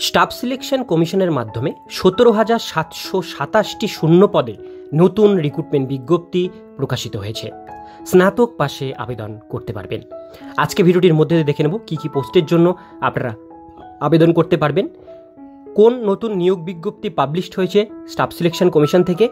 Staff selection কমিশনের মাধ্যমে 17,727টি শূন্য পদে নতুন রিক্রুটমেন্ট বিজ্ঞপ্তি প্রকাশিত হয়েছে। স্নাতক পাশে আবেদন করতে পারবেন। আজকে ভিডিওটির মধ্যে দেখে নেব কী কী পোস্টের জন্য আপনারা আবেদন করতে পারবেন, কোন নতুন নিয়োগ বিজ্ঞপ্তি পাবলিশড হয়েছে স্টাফ সিলেকশন কমিশন থেকে,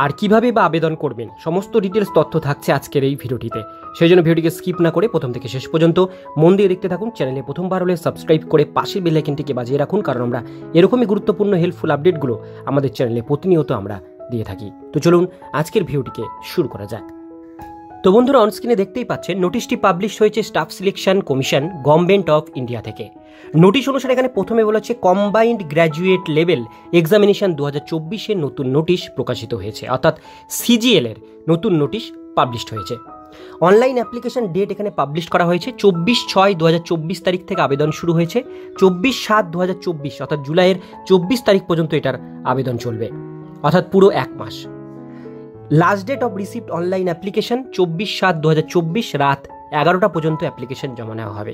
আর কিভাবে বা আবেদন করবেন, সমস্ত ডিটেলস তথ্য থাকছে আজকের এই ভিডিওটিতে। সেই জন্য ভিডিওটিকে স্কিপ না করে প্রথম থেকে শেষ পর্যন্ত মন দিয়ে দেখতে থাকুন। চ্যানেলে প্রথমবার হলে সাবস্ক্রাইব করে পাশের বেল আইকনটিকে বাজিয়ে রাখুন, কারণ আমরা এরকমই গুরুত্বপূর্ণ হেল্পফুল আপডেটগুলো আমাদের চ্যানেলে প্রতিনিয়ত আমরা দিয়ে থাকি। তো চলুন আজকের ভিডিওটিকে শুরু করা যাক। তো বন্ধুরা, অনস্ক্রিনে দেখতেই পাচ্ছেন নোটিশটি পাবলিশ হয়েছে staff selection commission government of India থেকে। নোটিশ অনুসারে এখানে প্রথমে বলা হচ্ছে কম্বাইন্ড গ্র্যাজুয়েট লেভেল এক্সামিনেশন 2024-এর নতুন নোটিশ প্রকাশিত হয়েছে, অর্থাৎ সিজিএল এর নতুন নোটিশ পাবলিশড হয়েছে। অনলাইন অ্যাপ্লিকেশন ডেট এখানে পাবলিশ করা হয়েছে 24/6/2024 তারিখ থেকে আবেদন শুরু হয়েছে। 24/7/2024 অর্থাৎ জুলাইয়ের 24 তারিখ পর্যন্ত এটার আবেদন চলবে, অর্থাৎ পুরো এক মাস। Last date of received online application 24/7/2024 রাত 11টা পর্যন্ত অ্যাপ্লিকেশন জমা নেওয়া হবে।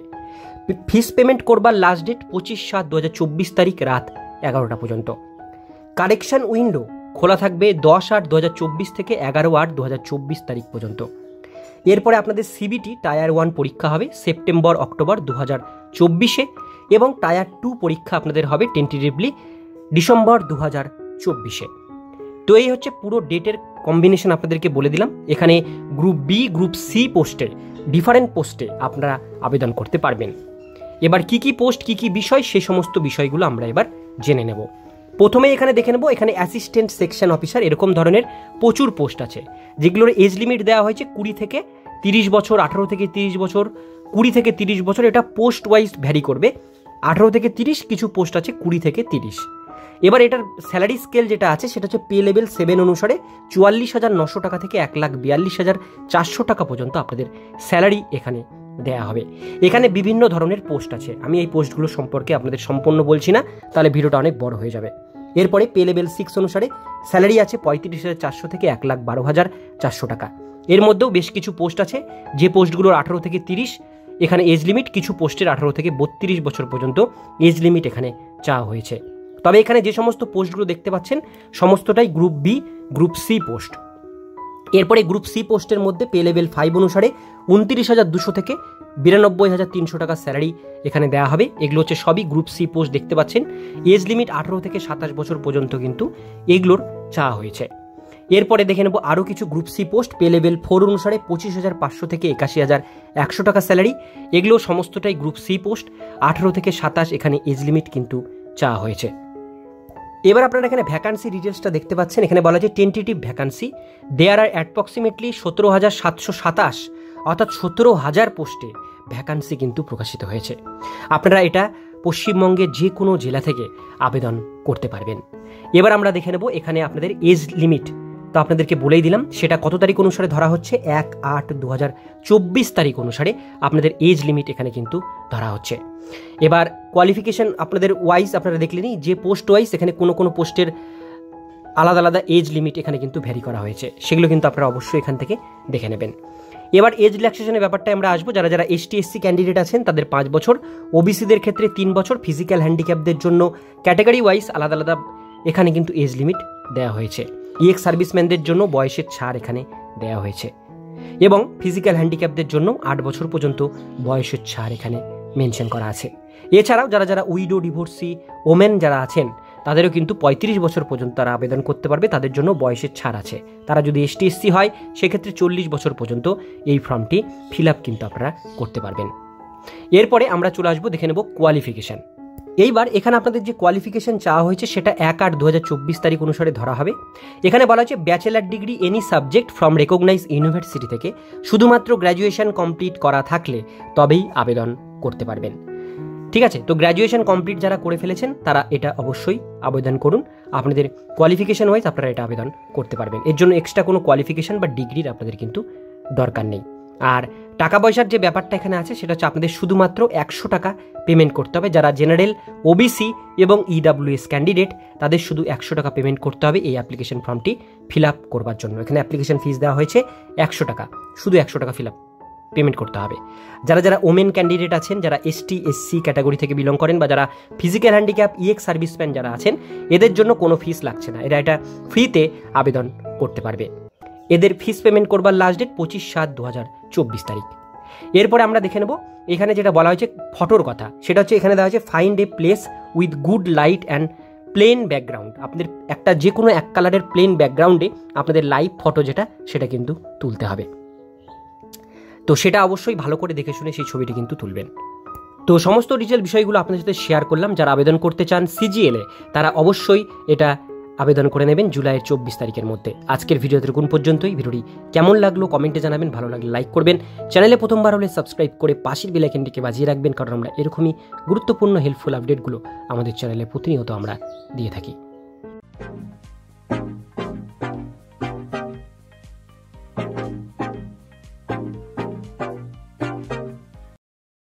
ফিস পেমেন্ট করবার লাস্ট ডেট 25/7/2024 তারিখ রাত 11টা পর্যন্ত। কারেকশন উইন্ডো খোলা থাকবে 10/8/2024 থেকে 11/8/2024 তারিখ পর্যন্ত। এরপরে আপনাদের সিবিটি টায়ার 1 পরীক্ষা হবে সেপ্টেম্বর-অক্টোবর 2024-এ, এবং টায়ার 2 পরীক্ষা আপনাদের হবে টেন্টেটিভলি ডিসেম্বর 2024-এ। তো এই হচ্ছে পুরো ডেটের কম্বিনেশন আপনাদেরকে বলে দিলাম। এখানে গ্রুপ বি, গ্রুপ সি পোস্টে, ডিফারেন্ট পোস্টে আপনারা আবেদন করতে পারবেন। এবার কি কি পোস্ট, কি কি বিষয়, সেই সমস্ত বিষয়গুলো আমরা এবার জেনে নেব। প্রথমে এখানে দেখে নেব, এখানে অ্যাসিস্ট্যান্ট সেকশন অফিসার এরকম ধরনের প্রচুর পোস্ট আছে, যেগুলোর এজ লিমিট দেওয়া হয়েছে 20 থেকে 30 বছর, 18 থেকে 30 বছর, 20 থেকে 30 বছর। এটা পোস্ট ওয়াইজ ভ্যারি করবে। 18 থেকে 30, কিছু পোস্ট আছে 20 থেকে 30। এবার এটার স্যালারি স্কেল যেটা আছে সেটা হচ্ছে পে লেভেল 7 অনুসারে 44,900 টাকা থেকে 1,42,400 টাকা পর্যন্ত আপনাদের স্যালারি এখানে দেয়া হবে। এখানে বিভিন্ন ধরনের পোস্ট আছে, আমি এই পোস্টগুলো সম্পর্কে আপনাদের সম্পূর্ণ বলছি না, তাহলে ভিডিওটা অনেক বড় হয়ে যাবে। এরপরে পে লেভেল 6 অনুসারে স্যালারি আছে 35,400 থেকে 1,12,400 টাকা। এর মধ্যেও বেশ কিছু পোস্ট আছে যে পোস্টগুলোর 18 থেকে 30 এখানে এজ লিমিট, কিছু পোস্টের 18 থেকে 32 বছর পর্যন্ত এজ লিমিট এখানে চাওয়া হয়েছে। তবে এখানে যে সমস্ত পোস্টগুলো দেখতে পাচ্ছেন সমস্তটাই group B, group C post. এরপরে গ্রুপ সি পোস্টের মধ্যে পে লেভেল 5 অনুসারে 29,200 থেকে 92,300 টাকা স্যালারি এখানে দেওয়া হবে। এগুলো হচ্ছে সবই গ্রুপ সি পোস্ট দেখতে পাচ্ছেন। এজ লিমিট 18 থেকে 27 বছর পর্যন্ত কিন্তু এগুলোর চাওয়া হয়েছে। এরপরে দেখে নেব আরও কিছু group C post pay level 4 অনুসারে 25,500 থেকে 81,100 টাকা স্যালারি। এগুলো সমস্তটাই গ্রুপ সি পোস্ট। 18 থেকে 27 এখানে এজ লিমিট কিন্তু চাওয়া হয়েছে। এবার আপনারা এখানে ভ্যাকান্সি ডিটেলসটা দেখতে পাচ্ছেন। এখানে বলা আছে টেন্টেটিভ ভ্যাকান্সি দেয়ার আর অ্যাপ্রক্সিমেটলি 17,727 অর্থাৎ 17,000 পোস্টে ভ্যাকান্সি কিন্তু প্রকাশিত হয়েছে। আপনারা এটা পশ্চিমবঙ্গের যে কোনো জেলা থেকে আবেদন করতে পারবেন। এবার আমরা দেখে নেব এখানে আপনাদের এজ লিমিট, তো আপনাদেরকে বলেই দিলাম সেটা কত তারিখ অনুসারে ধরা হচ্ছে, 1/8/2024 তারিখ অনুসারে আপনাদের এজ লিমিট এখানে কিন্তু ধরা হচ্ছে। এবার কোয়ালিফিকেশন আপনাদের ওয়াইজ আপনারা দেখলেনই যে পোস্ট ওয়াইজ এখানে কোনো কোনো পোস্টের আলাদা আলাদা এজ লিমিট এখানে কিন্তু ভ্যারি করা হয়েছে, সেগুলো কিন্তু আপনারা অবশ্যই এখান থেকে দেখে নেবেন। এবার এজ রিল্যাক্সেশনের ব্যাপারটা আমরা আসবো। যারা যারা ST/SC ক্যান্ডিডেট আছেন তাদের 5 বছর, ওবিসিদের ক্ষেত্রে 3 বছর, ফিজিক্যাল হ্যান্ডিক্যাপদের জন্য ক্যাটাগরি ওয়াইজ আলাদা আলাদা এখানে কিন্তু এজ লিমিট দেওয়া হয়েছে। EX সার্ভিসম্যানদের জন্য বয়সের ছাড় এখানে দেওয়া হয়েছে, এবং ফিজিক্যাল হ্যান্ডিক্যাপদের জন্য 8 বছর পর্যন্ত বয়সের ছাড় এখানে মেনশন করা আছে। এছাড়াও যারা যারা উইডো, ডিভোর্সি, ওমেন যারা আছেন তাদেরও কিন্তু 35 বছর পর্যন্ত তারা আবেদন করতে পারবে, তাদের জন্য বয়সের ছাড় আছে। তারা যদি ST/SC হয় সেক্ষেত্রে 40 বছর পর্যন্ত এই ফর্মটি ফিল আপ কিন্তু আপনারা করতে পারবেন। এরপরে আমরা চলে আসবো, দেখে নেব কোয়ালিফিকেশান। এইবার এখানে আপনাদের যে কোয়ালিফিকেশন চাওয়া হয়েছে সেটা 1/8/2024 তারিখ অনুসারে ধরা হবে। এখানে বলা হচ্ছে bachelor degree any subject from recognise university থেকে শুধুমাত্র গ্র্যাজুয়েশন কমপ্লিট করা থাকলে তবেই আবেদন করতে পারবেন। ঠিক আছে, তো গ্র্যাজুয়েশন কমপ্লিট যারা করে ফেলেছেন তারা এটা অবশ্যই আবেদন করুন। আপনাদের কোয়ালিফিকেশন ওয়াইজ আপনারা এটা আবেদন করতে পারবেন। এর জন্য এক্সট্রা কোনো কোয়ালিফিকেশন বা ডিগ্রির আপনাদের কিন্তু দরকার নেই। আর টাকা পয়সার যে ব্যাপারটা এখানে আছে সেটা হচ্ছে আপনাদের শুধুমাত্র 100 টাকা পেমেন্ট করতে হবে। যারা জেনারেল, ওবিসি এবং EWS ক্যান্ডিডেট তাদের শুধু 100 টাকা পেমেন্ট করতে হবে এই অ্যাপ্লিকেশন ফর্মটি ফিল আপ করবার জন্য। এখানে অ্যাপ্লিকেশন ফিস দেওয়া হয়েছে 100 টাকা, শুধু 100 টাকা ফিল আপ পেমেন্ট করতে হবে। যারা যারা ওমেন ক্যান্ডিডেট আছেন, যারা এসটি এসসি ক্যাটাগরি থেকে বিলং করেন বা যারা ফিজিক্যাল হ্যান্ডিক্যাপ ইএক্স সার্ভিসম্যান যারা আছেন, এদের জন্য কোনো ফিস লাগছে না, এরা এটা ফ্রিতে আবেদন করতে পারবে। এদের ফিস পেমেন্ট করবার লাস্ট ডেট 25/7/2024 তারিখ। এরপরে আমরা দেখে নেব এখানে যেটা বলা হয়েছে ফটোর কথা, সেটা হচ্ছে এখানে দেওয়া হয়েছে find a place with good light and plain background. আপনাদের একটা যে কোনো এক কালারের প্লেন ব্যাকগ্রাউন্ডে আপনাদের লাইভ ফটো যেটা সেটা কিন্তু তুলতে হবে। তো সেটা অবশ্যই ভালো করে দেখে শুনে সেই ছবিটি কিন্তু তুলবেন। তো সমস্ত ডিটেল বিষয়গুলো আপনাদের সাথে শেয়ার করলাম। যারা আবেদন করতে চান সিজিএলে তারা অবশ্যই এটা আবেদন করে নেবেন জুলাইয়ের 24 তারিখের মধ্যে। আজকের ভিডিওতে কোন পর্যন্তই। ভিডিওটি কেমন লাগলো কমেন্টে জানাবেন, ভালো লাগলে লাইক করবেন, চ্যানেলে প্রথমবার হলে সাবস্ক্রাইব করে পাশের বেল আইকনটিকে বাজিয়ে রাখবেন, কারণ আমরা এরকমই গুরুত্বপূর্ণ হেল্পফুল আপডেটগুলো আমাদের চ্যানেলে প্রতিনিয়ত আমরা দিয়ে থাকি।